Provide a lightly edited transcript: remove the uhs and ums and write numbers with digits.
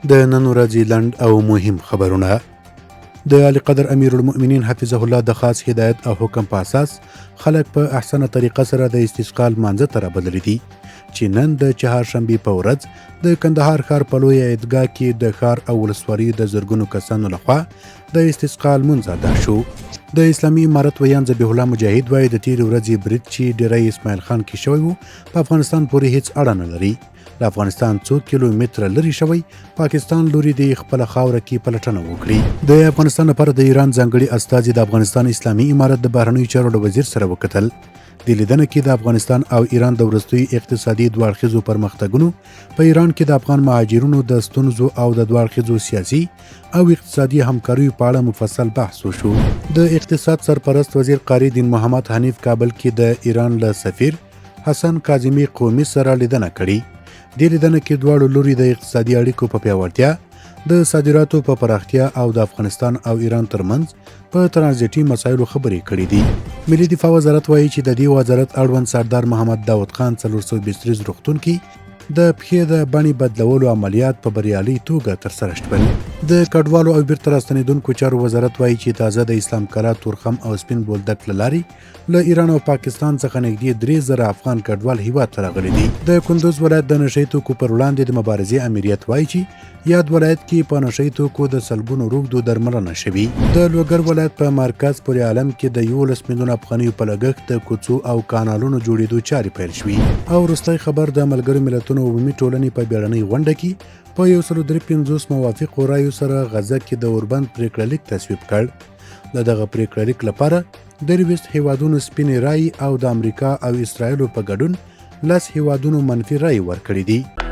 د نن ورځې لنډ او مهم خبرونه. د اعلی قدر امیر المؤمنین حفظه الله د خاص هدایت او حکم په اساس خلک په احسنه طریقه سره د استسقا لمانځه ته رابللي دي چې نن د چهارشنبې په ورځ د کندهار ښار په لویه عیدګاه کې د ښار او ولسوالۍ د زرګونو کسانو لخوا د استسقا لمونځ ادا شو. د اسلامي امارت ویان ذبیح الله مجاهد وایي د تېرې ورځې برید چې ډیری اسماعیل خان کې شوی و په افغانستان پورې هیڅ اړه نه لري. د افغانستان 2 کیلومتره لرې شوی پاکستان لوري د خپل خاوره کې پلټنه وکړي. د افغانستان لپاره د ایران ځانګړي استازي د افغانستان اسلامي امارت د بهرنیو چارو د وزیر سره وکتل. د لیدنه کې د افغانستان او ایران د وروستیو اقتصادي دوه اړخیزو پرمختګونو په ایران کې د افغان مهاجرینو د ستونزو او د دوه اړخیزو سیاسي او اقتصادي همکاریو په اړه مفصل بحث وشو. د اقتصاد سرپرست وزیر قاری دین محمد حنیف کابل کې د ایران له سفیر حسن کاظمی قومي سره لیدنه کړې. د لیدنه کې دواړو لوري د اقتصادي اړیکو په پیاوړتیا، د صادراتو په پراختیا او د افغانستان او ایران ترمنځ په ترانزیټي مسایلو خبرې کړې دي. ملي دفاع وزارت وایي چې د دې وزارت اړوند سردار محمد داود خان 420 روغتون کې د پښې د بڼې بدلولو عملیات په بریالي توګه ترسره شول. د کډوالو او بیرته راستنېدونکو چارو وزارت وایي چې تازه د اسلام کلا، تورخم او سپین بولدک له لارې له ایران او پاکستان څخه نږدې 3000 افغان کډوال هیواد ته راغلي دي. د کندوز ولایت د نشهیي توکو پر وړاندې د مبارزې امریت وایي چې یاد ولایت کې په نشهیي توکو د سلګونو روږدو درملنه شوي. د لوګر ولایت په مرکز پورې عالم کې د 11 میلیون افغانیو په لګښت د کوڅو او کانالونو جوړېدو چارې پیل شوي. او وروستی خبر د ملګرو ملتونو عمومي ټولنې په بیړنۍ غونډه کې په 153 موافقو رایو سره غزه کې د اوربند پریکړه لیک تصویب کړ. د دغه پریکړه لیک لپاره 23 هیوادونو سپینې رایې او د امریکا او اسرایلو په ګډون 10 هیوادونو منفي رایې ورکړې دي.